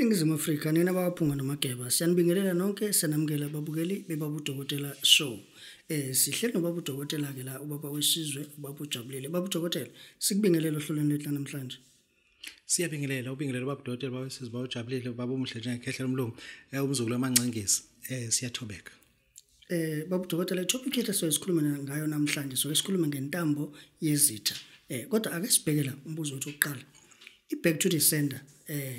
eNingizimu Afrika nina baphunga nomageba siyanibingelela nonke sanamukela ababukeli beBabu Dokotela show. Sihleli noBabu Dokotela ke la ubaba wesizwe uBabu Jabulile. Babu Dokotela sikubingelela ohlolweni lethu namhlanje. Siyabingelela ubingelela uBabu Dokotela bawesizwe bawujabulile baba umuhle njengekhehla lomlungu umzukulu wamangcengezi siyathobeka. Babu Dokotela topic yethu soyisikhuluma ngayo namhlanje sikhuluma ngentambo yezitha. Kodwa ake sibhekela umbuzo wethu oqala. Back to the sender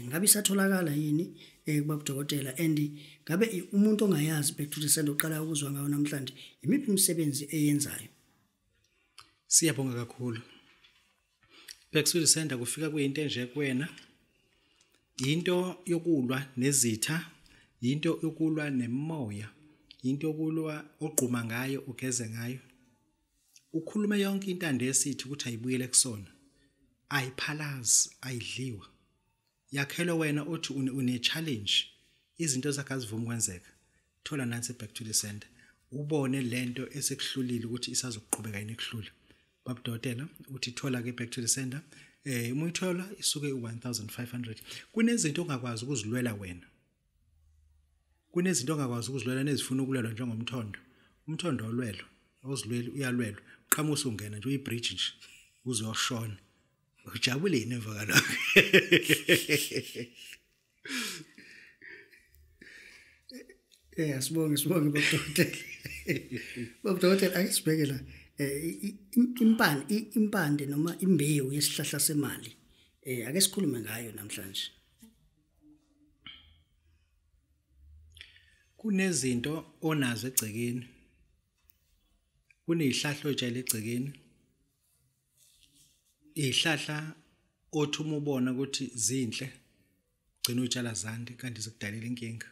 ngabe isatholakala yini kuBabu Dokotela and ngabe umuntu ongayazi back to the sender oqala ukuzwa ngayo namhlanje imiphi imisebenzi eyenzayo? Siyabonga kakhulu. Back to the sender kufika kuyinto enje kuwena, into yokulwa nezitha, into yokulwa nemoya, into yokulwa ogquma ngayo ugeze ngayo. Ukhuluma yonke intando esithi ukuthi ayibuyele kusona. Ayiphalazi ayidliwa yakhelo wena othi une challenge izinto zakhe azivuma kwenzeka thola nansi back to the sender ubone lento esekuhlulile ukuthi isazokuqhubeka yini ekuhlula. Babu Dokotela uthi thola ke back to the sender umuyithola isuke u1500. Kunezinto ongakwazi ukuzilwela wena, kunezinto ongakwazi ukuzilwela nezifuna ukulwelwa njengomthondo. Umthondo olwelo awuzilweli uyalwelwa uqhamusa ungena nje uyibridge nje uzoshona. Ujabule neva kalokho. Sibonge Babu Dokotela. Babu Dokotela ake sibhekela impande noma imbewu yesihlahla semali. Ake sikhulume ngayo namhlanje. Kunezinto onazo egcekeni. Kunezihlahla ojayele egcekeni. Ihlahla othi uma ubona ukuthi zinhle gcina utshala zandi kanti zikudalela inkinga.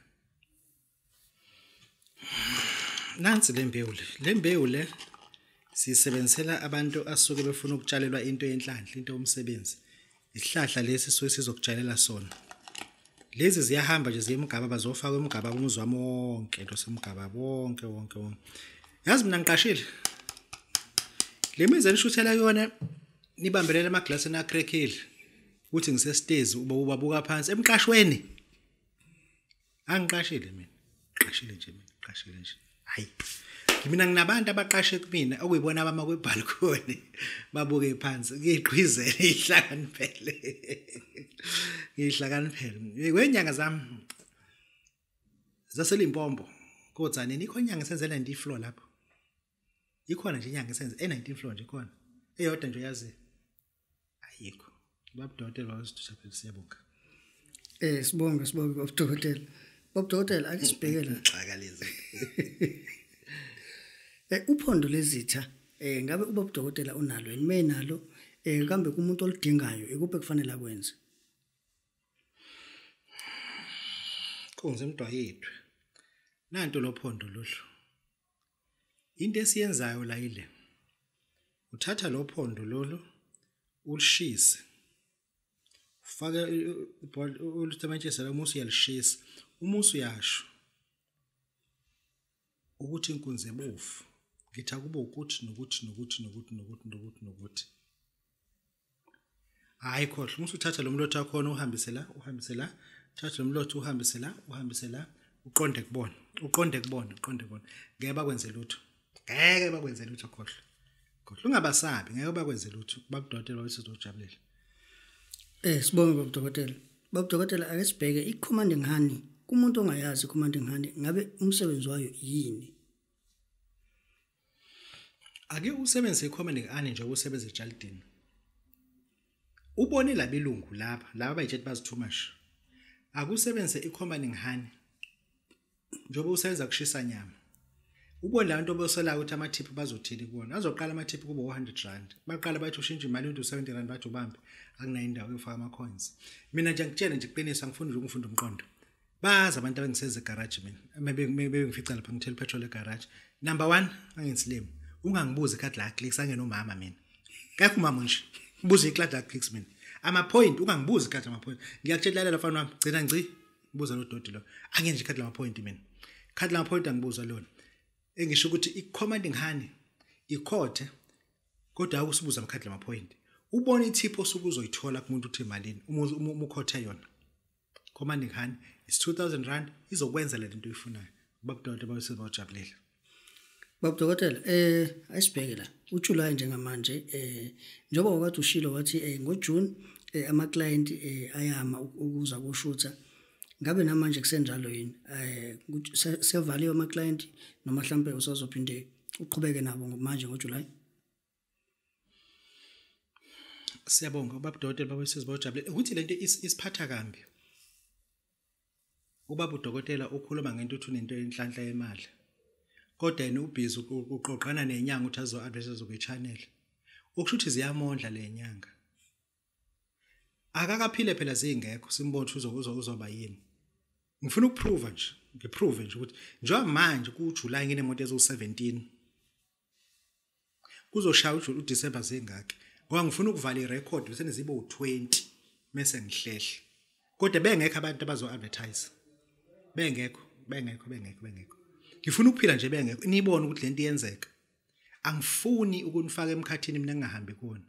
Nansi lembewu le sisebenzisela abantu asuke befuna ukutshalelwa into yenhlanhla, into yomsebenzi. Isihlahla lesi suke sizokutshalela sona. Lezi ziyahamba nje ziyemgaba bazofaka emgaba umuzwa wonke into semgaba wonke. Yazi mina ngiqashile. Lemize nishuthela yona nibambelele amaglasi na crackle uthi ngisestairs ubabuka phansi emqashweni. Angiqashile mina. Qashile nje. Hayi. Mina nginabantu abaqashe kumina okuyibona abama kwebalcony babuke phansi ngiqhwizele ihlakaniphele. Ngihlakaniphele. Wenyanga zami zaselimpombo. Kodwa nikho inyanga senzela 90 floor lapho. Ikhona nje inyanga senze 90 floor nje ikhona. Eyodwa nje yazi. Ayikho. Babu Dokotela wasithuthaphe siyabonga. Sibonga Babu Dokotela. Babu Dokotela ake sibhekela xaka lezi. Uphondo lezitha ngabe uBabu Dokotela unalo yini menalo kambe kumuntu olidingayo ekuphi kufanele akwenze? Konze emdwayethu. Nanto lophondo lolu. Into esiyenzayo la ile. Uthatha lophondo lolu ulishise. Ufaka ulutamatshisa la umusi uyalishisa. Umusi uyasho. Ukuthi inkunzi ebofu. Ngithi akube ukuthi nokuthi. Hayi khohle, umusi uthatha lo mlotha khona uhambise la. Thatha lo mlotha uhambise la. Uqonde kubona. Ngeke bakwenze lutho. Khohle. Ungabasabi ngeke bakwenze lutho. Babu Dokotela wesizwe ujabulile. Sibonge Babu Dokotela. Babu Dokotela ake sibheke i-commanding honey. Kumuntu ongayazi i-commanding honey ngabe umsebenzi wayo yini? Ake usebenzise i-commanding honey nje usebenza ejalidini. Ubone labelungu laba bayitshela bazi too much. Akusebenzise i-commanding honey. Njobe usebenza kushisa nyama. Ubona la nto bosela ukuthi amathiphu bazothini kubona. Azoqala amathiphu kubo 100 rand. Baqala bathi ushintshe imali into 70 rand bathi ubambe. Akunayo indawo yofaka ama coins. Mina nje ngitshela nje iqiniso ngifunda umqondo. Baza abantu abangiseze garage mina. Bengifica lapha ngithela petrol egarage. Number 1 angensilemu. Ungangibuza ikhadi la clicks angenomama mina. Kakho umama nje. Ubuza ikhadi la clicks mina. Ama point ungangibuza ikhadi ama point. Ngiyakutshela la mfana wami gcina ngci. Buza lo dodi lo. Angenje ikhadi la point mina. Ikhadi la point angibuza lona. Engisho ukuthi i-commanding honey ikhothe kodwa akusibuza amakhadi lama point. Ubone ithipho sokuzoyithola kumuntu uthi emalini umukhothe yona. khoma nikhani is 2000 rand izokwenza le nto uyifunayo Babu Dokotela bawusebawujabulela Babu Dokotela ayisibheke la uJuly njengamanje njengoba wakade ushilo wathi ngoJune ama client ayama ukuza kushutha ngabe namanje kusenjalo yini sevaliwe ama client noma mhlambe usazophinde uqhubeke nabo manje ngoJuly Siyabonga Babu Dokotela bawusebawujabulela ukuthi lento isiphatha kambi Babu Dokotela ukhuluma ngento uthi unento enhlanhla yemali kodwa yena ubhizi uqoqana nenyanga uthi azo advertise ku channel ukushuthi ziyamondla lenyanga akakaphile phela zingekho simbona ukuthi uzoba yini ngifuna ukuprove nje ngiprove nje ukuthi njengoba manje kuJuly nginemoto ezo17 kuzoshaya uDecember zingaki ngoba ngifuna ukuvala irecord bese zibe u20 mase ngihlehla kodwa bengekho abantu abazo advertise bengekho ngifuna ukuphila nje bengekho nibone ukuthi lento iyenzeka angifuni ukunifaka emkhathini mina ngingahambi kuona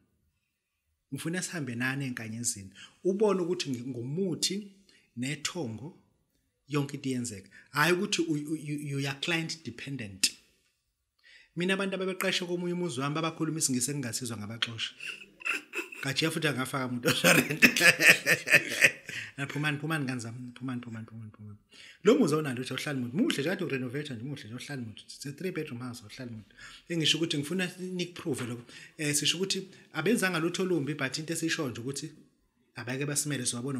ngifuna sihambe nani enkanyezini ubone ukuthi ngumuthi nethongo yonke into iyenzeka hayi ukuthi you are client dependent mina abantu ababeqeshe komunye umuzi wami abakhuluma isingisi engingasizwa ngabaxosha kaje futhi angafaka umuntu osarent phumani kanzami phumani lo muzi onalo uthi ohlala umuntu muhle nje kade urenovate nje muhle nje ohlala umuntu it's a 3-bedroom house ohlala umuntu engisho ukuthi ngifuna nikuprove lokho sisho ukuthi abenzanga lutho lumbi but into esisho nje ukuthi abake basimele siwabona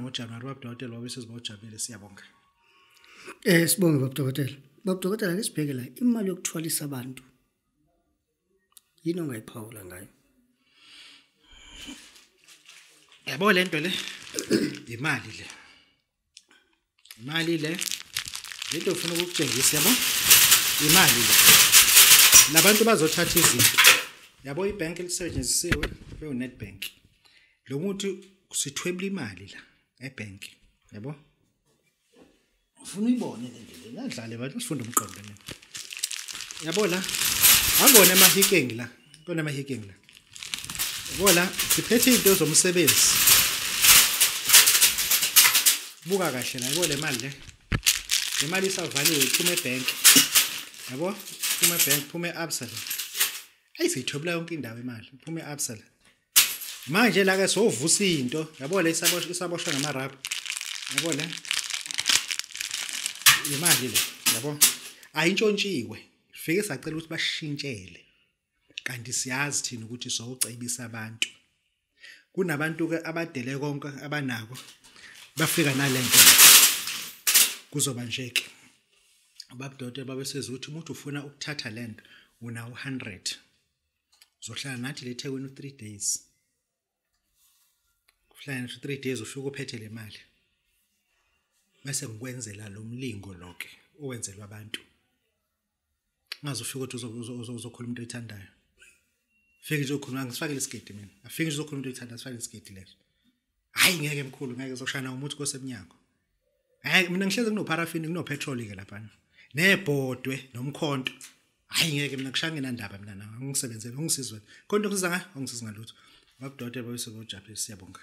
ngoJanuary Babu Dokotela wabese sibawujabulele siyabonga sibonge Babu Dokotela lesibheke la imali yokuthwalisa abantu yini ongayiphawula ngayo yabo lento le imali le lento ufuna ukukutshengisa yabo imali le labantu bazothatha izinto yabo ibank elisetshenzisiwe be Nedbank lo muntu sithwebula imali la ebank yabo ufuna uyibone lento le nadlale abantu sifunde umqondo le yabo la abone amahiking la kona amahiking la yabo la siphethe into zomsebenzi buka kahle la yabo le mali le imali isavaliwe iphuma ebank yabo iphuma ebank iphuma eAbsa ayisithobela yonke indawo imali iphuma eAbsa manje la ke sovusa into yabo le isaboshwa ngamarabha yabo le imali le yabo ayintshontshiwe fike sacela ukuthi bashintshele kanti siyazi thina ukuthi sowucebisa abantu kunabantu ke abadele konke abanako bafika nalento kuzoba njeke Babu Dokotela babeseza ukuthi umuntu ufuna ukuthatha lento una 100 uzohlala nathi le Thekwini 3 days kuhlala 3 days ufika uphethe le mali bese ngikwenzela lo mlingo lonke owenzelwa abantu ngaze ufike ukuthi uzokhuluma into oyithandayo fike nje ukhuluma ngisifake lesiketi mina afike nje uzokhuluma into oyithandayo sifake lesiketi leso hayi ngeke emkhulu ngeke uzoshana umuntu kosemnyango hayi mina ngihleze kunoparafini kunopetrol ke lapha nebhodwe nomkhonto hayi ngeke mina kushange nandaba mina nawe ngisebenzele ungisizwe konke kusiza ngisiza ngalutho Babu Dokotela bese bojabule siyabonga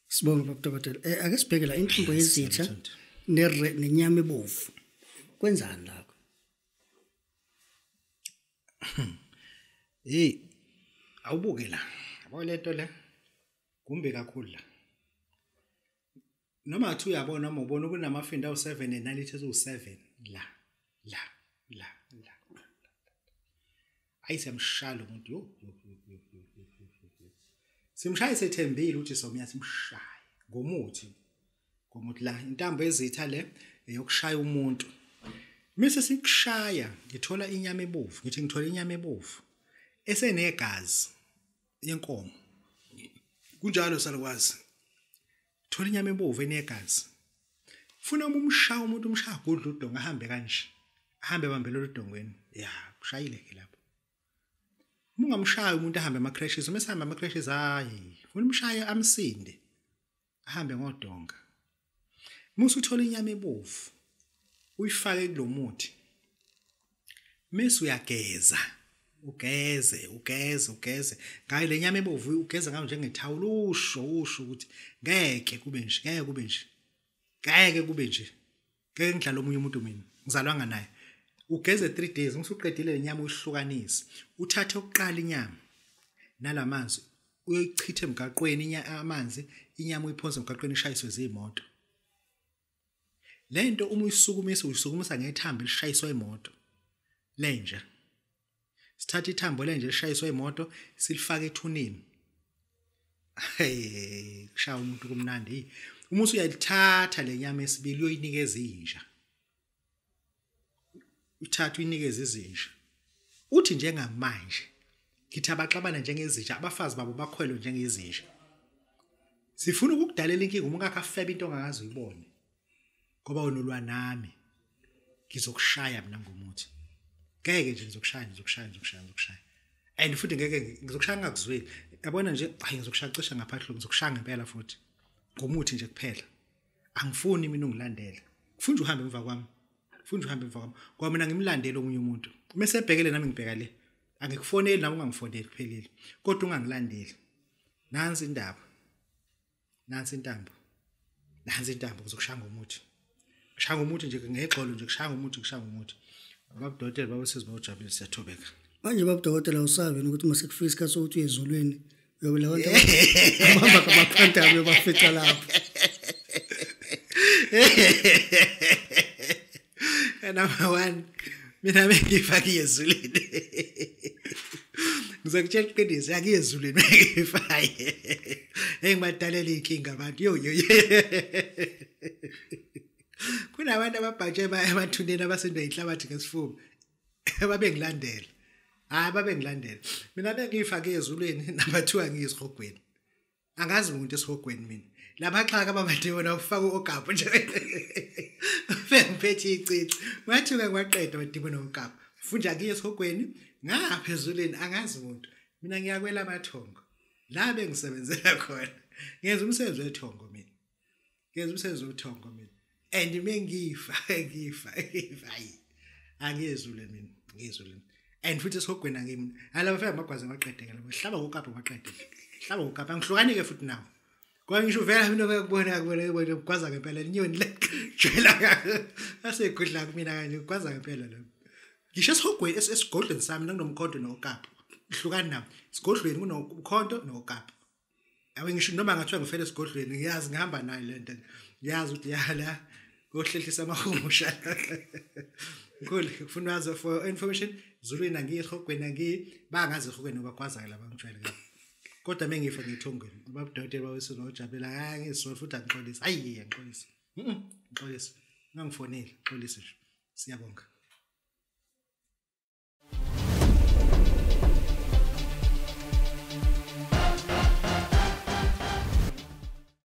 sibonge Babu Dokotela ake sibheke la Intambo Yezitha nenyama ebovu kwenzani lakho awubuke la yabo lento le kumbe kakhulu la noma athi uyabona noma ubona kunamafinda awu7 enalithi ezu7 la ayisiyamshaya umuntu yo simshaya sethembile ukuthi somya simshaya ngomuthi la Intambo Yezitha le eyokushaya umuntu mise sikushaya ngithola inyama ebovu ngithi ngithola inyama ebovu esenegazi yenkomo kunjalo salukwazi thola inyama ebovu enegazi funa umshaya umuntu umshaya gudla udonga ahambe kanje ahambe bambela udongweni ya kushayile ke lapho mungamshaya umuntu ahambe ama crashes uma sihamba ama crashes hayi funa umshaya amsinde ahambe ngodonga musu uthola inyama ebovu uyifake kulomuthi mase uyageza ugeze ngayo le nyama ebovu ugeze ngayo njengethawula usho ukuthi ngeke kube nje ngeke kube nje ngidlala omunye umuntu mina ngizalwanga naye ugeze 3 days ngisuqedile le nyama uyihlukanise uthathe oqala inyama nalamanzi uyoyichitha emgaqweni amanzi inyama uyiphonse emgaqweni ishayiswe izimoto lento uma uyisukumisa ngethamba lishayiswa imoto lenja sithatha ithambo lenje lishayiswa imoto silifaka ethuneni kushaya umuntu kumnandi uma usuyalithatha le nyama esibili uyoyinikeza inja uthatha uyinikeza izinja uthi njengamanje ngithi abaxabana njengezinja abafazi babo bakhwelwe njengezinja sifuna ukukudalela inkinga uma ungakafeba into ongakazi uyibone ngoba unolwa nami ngizokushaya mina ngomuthi ngeke nje ngizokushaya and futhi ngeke ngizokushaya ngakuzweli yabona nje hayi ngizokushaya cisha ngaphandle ngizokushaya ngempela futhi ngomuthi nje kuphela angifuni mina ungilandele kufuna uhambe emva kwami ngoba mina ngimlandela omunye umuntu mase ebhekele nami ngibheka le angikufoneli nami ungangifoneli kuphelile kodwa ungangilandeli nansi indaba Intambo ngizokushaya ngomuthi kushaya ngomuthi nje ngexolo nje kushaya ngomuthi Babu Dokotela baba sizibawujabule siyathobeka manje Babu Dokotela usabe ukuthi mase kufika isikhathi sokuthi uyezulweni uyobe labantu abahamba kabaphanda bayobafica lapho number 1 mina bengifaka ezulwini ngizokutshela iqiniso yakuyezulwini bengifaye engibadalela inkinga abantu yo kunabantu ababhaje emathuneni abasendwe inhlabathi ngesifuba babengilandela mina bengifake ezulwini number 2 angiyisihogweni angazi umuntu esihogweni mina labaxhaka ababade bona ufaka ogapho nje bengiphethe icici wathuka ngwaqeda wadibo nogapho funja akiye esihogweni ngaphezuleni angazi umuntu mina ngiyakwela amathongo la bengisebenzela khona ngenza umsebenzi wethongo mina and mengifa angiyezulweni mina ngiyezulweni and futhi esihogweni angimi alaba fela magwazi ngaqedeke labo hlaba ngokapho ngaqedeke angihlukanike futhi nawo ngoba ngisho vela mina bekubona ukwaza ngempela inyoni le jwela asekudla kumina kanje ukwaza ngempela lo ngisho esihogweni esigodlweni sami nakunomkhonto nokapho ihlukani nabo isigodlweni kunomkhonto nokapho awe ngisho noma ngathiwa ngifela esigodlweni ngiyazi ngihamba nayo lento ngiyazi ukuthi yala kohlehlisa amahumusha ngikho kufuna wazi for information Zulwini angiyihogweni bangazi ihogweni bakwaza laba ngijwayele kabi kodwa mengifa ngithongweni Babu Dokotela bawesizwa ujabulela ngisizwa futhi angixolisa ngixolisa ngangifonela xolisa siyabonga